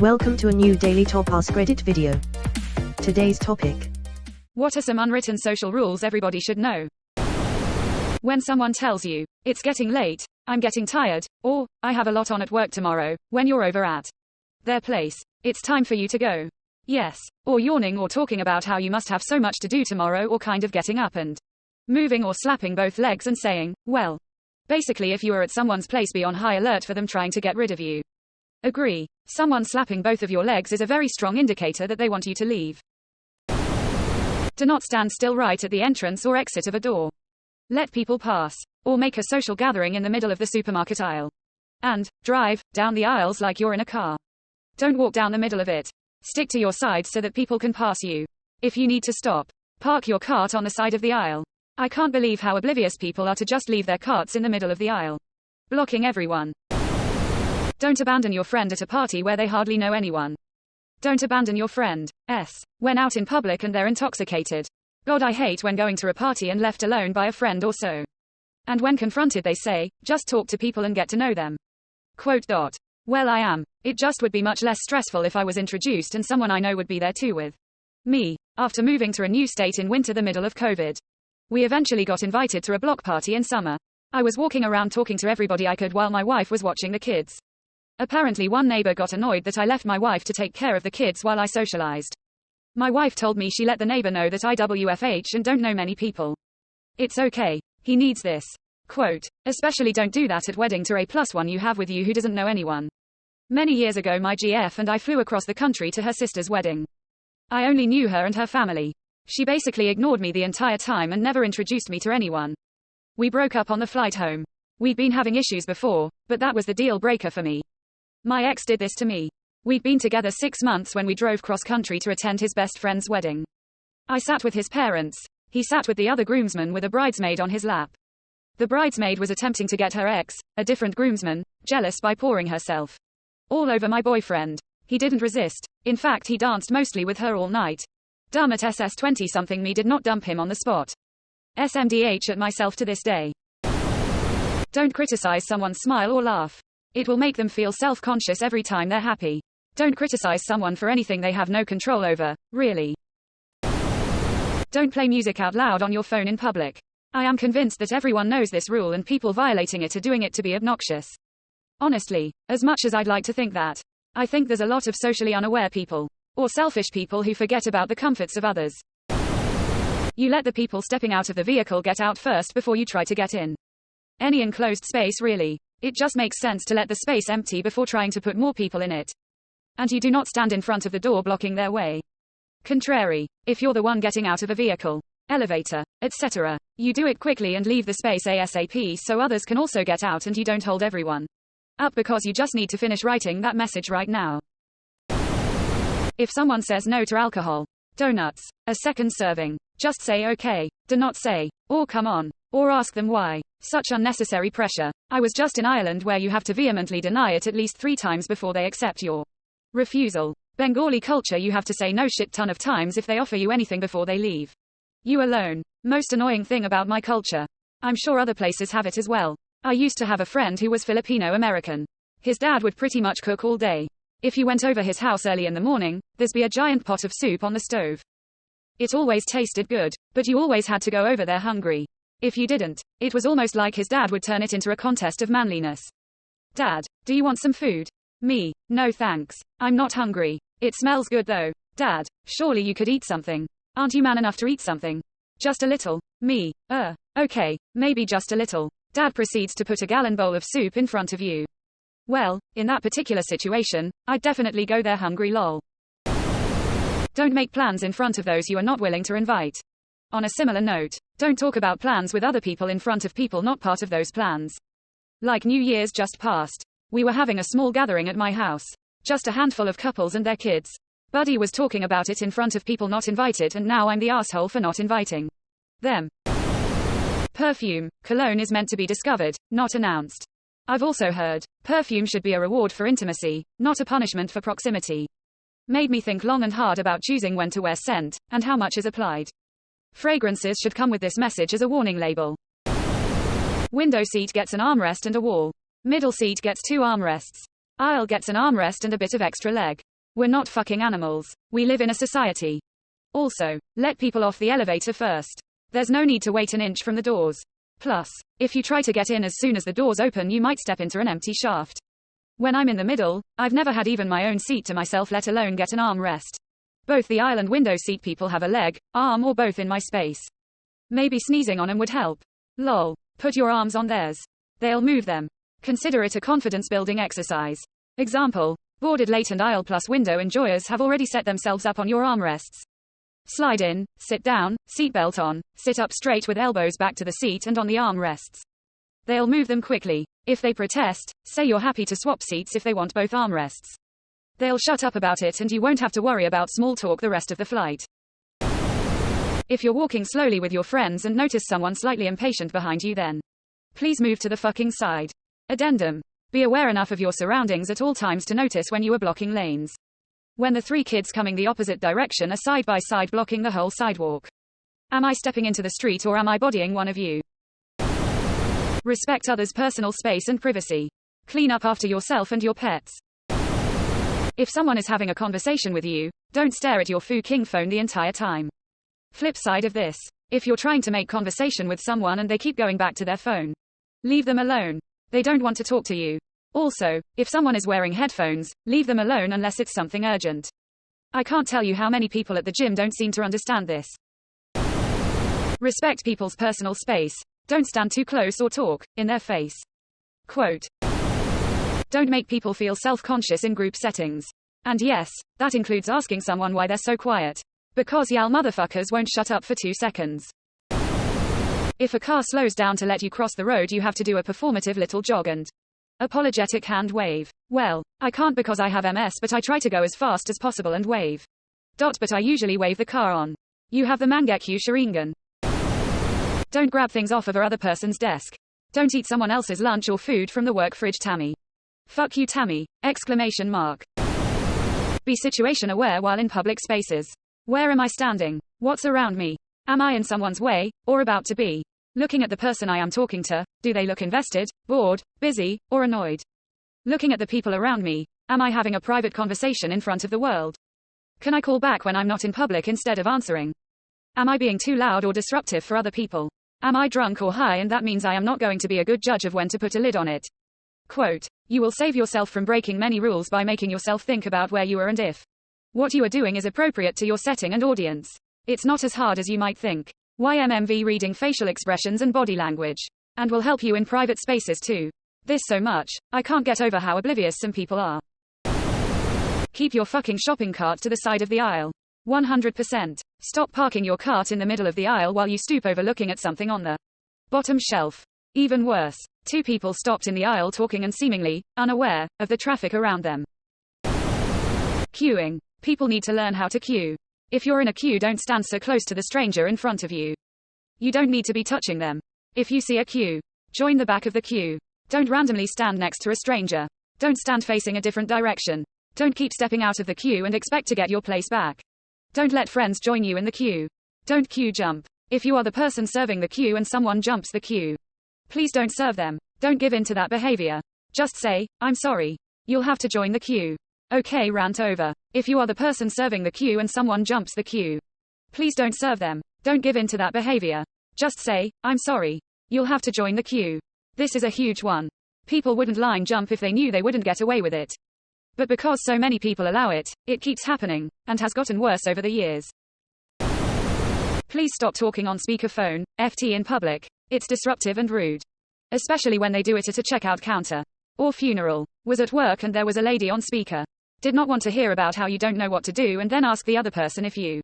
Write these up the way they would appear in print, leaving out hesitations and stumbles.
Welcome to a new Daily Top Askreddit video. Today's topic. What are some unwritten social rules everybody should know? When someone tells you, it's getting late, I'm getting tired, or, I have a lot on at work tomorrow, when you're over at their place, it's time for you to go. Yes. Or yawning or talking about how you must have so much to do tomorrow, or kind of getting up and moving or slapping both legs and saying, well. Basically, if you are at someone's place, be on high alert for them trying to get rid of you. Agree. Someone slapping both of your legs is a very strong indicator that they want you to leave. Do not stand still right at the entrance or exit of a door. Let people pass. Or make a social gathering in the middle of the supermarket aisle. And drive down the aisles like you're in a car. Don't walk down the middle of it. Stick to your side so that people can pass you. If you need to stop, park your cart on the side of the aisle. I can't believe how oblivious people are to just leave their carts in the middle of the aisle, blocking everyone. Don't abandon your friend at a party where they hardly know anyone. Don't abandon your friend when out in public and they're intoxicated. God, I hate when going to a party and left alone by a friend or so. And when confronted they say, just talk to people and get to know them. Quote. Well, I am. It just would be much less stressful if I was introduced and someone I know would be there too with me. After moving to a new state in winter, the middle of COVID, we eventually got invited to a block party in summer. I was walking around talking to everybody I could while my wife was watching the kids. Apparently one neighbor got annoyed that I left my wife to take care of the kids while I socialized. My wife told me she let the neighbor know that I WFH and don't know many people. It's okay. He needs this. Quote. Especially don't do that at wedding to A+1 you have with you who doesn't know anyone. Many years ago my GF and I flew across the country to her sister's wedding. I only knew her and her family. She basically ignored me the entire time and never introduced me to anyone. We broke up on the flight home. We'd been having issues before, but that was the deal breaker for me. My ex did this to me. We'd been together 6 months when we drove cross-country to attend his best friend's wedding. I sat with his parents. He sat with the other groomsman with a bridesmaid on his lap. The bridesmaid was attempting to get her ex, a different groomsman, jealous by pouring herself all over my boyfriend. He didn't resist. In fact, he danced mostly with her all night. Dumb at SS 20-something me did not dump him on the spot. SMDH at myself to this day. Don't criticize someone's smile or laugh. It will make them feel self-conscious every time they're happy. Don't criticize someone for anything they have no control over, really. Don't play music out loud on your phone in public. I am convinced that everyone knows this rule and people violating it are doing it to be obnoxious. Honestly, as much as I'd like to think that, I think there's a lot of socially unaware people, or selfish people who forget about the comforts of others. You let the people stepping out of the vehicle get out first before you try to get in. Any enclosed space really. It just makes sense to let the space empty before trying to put more people in it. And you do not stand in front of the door blocking their way. Contrary, if you're the one getting out of a vehicle, elevator, etc., you do it quickly and leave the space ASAP so others can also get out and you don't hold everyone up because you just need to finish writing that message right now. If someone says no to alcohol, donuts, a second serving, just say okay. Do not say, or come on, or ask them why. Such unnecessary pressure. I was just in Ireland where you have to vehemently deny it at least 3 times before they accept your refusal. Bengali culture, you have to say no shit ton of times if they offer you anything before they leave you alone. Most annoying thing about my culture. I'm sure other places have it as well. I used to have a friend who was Filipino American. His dad would pretty much cook all day. If you went over his house early in the morning, there'd be a giant pot of soup on the stove. It always tasted good, but you always had to go over there hungry. If you didn't, it was almost like his dad would turn it into a contest of manliness. Dad, do you want some food? Me, no thanks. I'm not hungry. It smells good though. Dad, surely you could eat something. Aren't you man enough to eat something? Just a little. Me, okay, maybe just a little. Dad proceeds to put a gallon bowl of soup in front of you. Well, in that particular situation, I'd definitely go there hungry lol. Don't make plans in front of those you are not willing to invite. On a similar note, don't talk about plans with other people in front of people not part of those plans. Like New Year's just passed. We were having a small gathering at my house. Just a handful of couples and their kids. Buddy was talking about it in front of people not invited and now I'm the asshole for not inviting them. Perfume, cologne is meant to be discovered, not announced. I've also heard, perfume should be a reward for intimacy, not a punishment for proximity. Made me think long and hard about choosing when to wear scent, and how much is applied. Fragrances should come with this message as a warning label. Window seat gets an armrest and a wall. Middle seat gets 2 armrests. Aisle gets an armrest and a bit of extra leg. We're not fucking animals. We live in a society. Also, let people off the elevator first. There's no need to wait an inch from the doors. Plus, if you try to get in as soon as the doors open, you might step into an empty shaft. When I'm in the middle, I've never had even my own seat to myself, let alone get an armrest. Both the aisle and window seat people have a leg, arm, or both in my space. Maybe sneezing on them would help. Lol. Put your arms on theirs. They'll move them. Consider it a confidence-building exercise. Example, boarded late and aisle plus window enjoyers have already set themselves up on your armrests. Slide in, sit down, seatbelt on, sit up straight with elbows back to the seat and on the armrests. They'll move them quickly. If they protest, say you're happy to swap seats if they want both armrests. They'll shut up about it and you won't have to worry about small talk the rest of the flight. If you're walking slowly with your friends and notice someone slightly impatient behind you, then please move to the fucking side. Addendum. Be aware enough of your surroundings at all times to notice when you are blocking lanes. When the three kids coming the opposite direction are side by side blocking the whole sidewalk. Am I stepping into the street or am I bodying one of you? Respect others' personal space and privacy. Clean up after yourself and your pets. If someone is having a conversation with you, don't stare at your fucking phone the entire time. Flip side of this. If you're trying to make conversation with someone and they keep going back to their phone, leave them alone. They don't want to talk to you. Also, if someone is wearing headphones, leave them alone unless it's something urgent. I can't tell you how many people at the gym don't seem to understand this. Respect people's personal space. Don't stand too close or talk in their face. Quote. Don't make people feel self-conscious in group settings. And yes, that includes asking someone why they're so quiet. Because y'all motherfuckers won't shut up for 2 seconds. If a car slows down to let you cross the road, you have to do a performative little jog and apologetic hand wave. Well, I can't because I have MS, but I try to go as fast as possible and wave. But I usually wave the car on. You have the Mangekyu Sharingan. Don't grab things off of a other person's desk. Don't eat someone else's lunch or food from the work fridge, Tammy. Fuck you, Tammy! Exclamation mark. Be situation aware while in public spaces. Where am I standing? What's around me? Am I in someone's way, or about to be? Looking at the person I am talking to, do they look invested, bored, busy, or annoyed? Looking at the people around me, am I having a private conversation in front of the world? Can I call back when I'm not in public instead of answering? Am I being too loud or disruptive for other people? Am I drunk or high, and that means I am not going to be a good judge of when to put a lid on it? Quote. You will save yourself from breaking many rules by making yourself think about where you are and if what you are doing is appropriate to your setting and audience. It's not as hard as you might think. YMMV reading facial expressions and body language. And will help you in private spaces too. This so much, I can't get over how oblivious some people are. Keep your fucking shopping cart to the side of the aisle. 100%. Stop parking your cart in the middle of the aisle while you stoop over looking at something on the bottom shelf. Even worse, two people stopped in the aisle talking and seemingly unaware of the traffic around them. Queuing. People need to learn how to queue. If you're in a queue, don't stand so close to the stranger in front of you. You don't need to be touching them. If you see a queue, join the back of the queue. Don't randomly stand next to a stranger. Don't stand facing a different direction. Don't keep stepping out of the queue and expect to get your place back. Don't let friends join you in the queue. Don't queue jump. If you are the person serving the queue and someone jumps the queue, please don't serve them. Don't give in to that behavior. Just say, I'm sorry. You'll have to join the queue. Okay, rant over. If you are the person serving the queue and someone jumps the queue, please don't serve them. Don't give in to that behavior. Just say, I'm sorry. You'll have to join the queue. This is a huge one. People wouldn't line jump if they knew they wouldn't get away with it. But because so many people allow it, it keeps happening, and has gotten worse over the years. Please stop talking on speakerphone, FT in public. It's disruptive and rude. Especially when they do it at a checkout counter. Or funeral. Was at work and there was a lady on speaker. Did not want to hear about how you don't know what to do and then ask the other person if you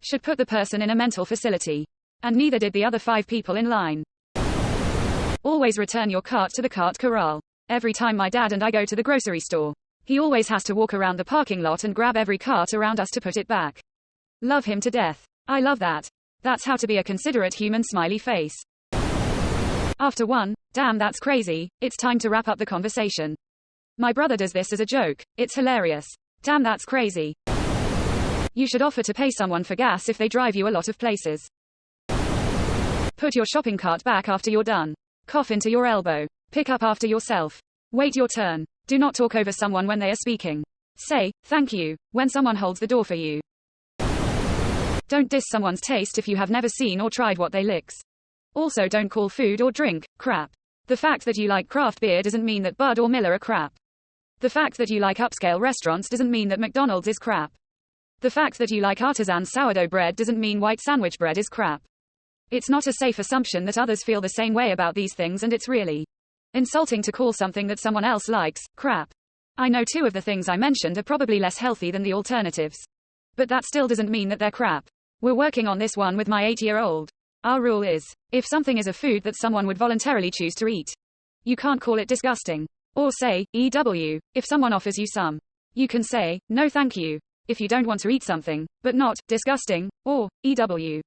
should put the person in a mental facility. And neither did the other 5 people in line. Always return your cart to the cart corral. Every time my dad and I go to the grocery store, he always has to walk around the parking lot and grab every cart around us to put it back. Love him to death. I love that. That's how to be a considerate human, smiley face. After one, damn that's crazy, it's time to wrap up the conversation. My brother does this as a joke. It's hilarious. Damn that's crazy. You should offer to pay someone for gas if they drive you a lot of places. Put your shopping cart back after you're done. Cough into your elbow. Pick up after yourself. Wait your turn. Do not talk over someone when they are speaking. Say, thank you, when someone holds the door for you. Don't diss someone's taste if you have never seen or tried what they licks. Also don't call food or drink crap. The fact that you like craft beer doesn't mean that Bud or Miller are crap. The fact that you like upscale restaurants doesn't mean that McDonald's is crap. The fact that you like artisan sourdough bread doesn't mean white sandwich bread is crap. It's not a safe assumption that others feel the same way about these things, and it's really insulting to call something that someone else likes crap. I know 2 of the things I mentioned are probably less healthy than the alternatives. But that still doesn't mean that they're crap. We're working on this one with my 8-year-old. Our rule is, if something is a food that someone would voluntarily choose to eat, you can't call it disgusting. Or say, EW, if someone offers you some. You can say, no thank you, if you don't want to eat something, but not, disgusting, or, EW.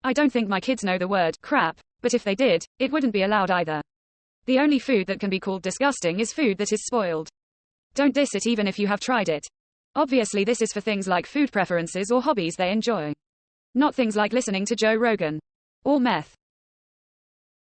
I don't think my kids know the word, crap, but if they did, it wouldn't be allowed either. The only food that can be called disgusting is food that is spoiled. Don't diss it even if you have tried it. Obviously this is for things like food preferences or hobbies they enjoy. Not things like listening to Joe Rogan. Or meth.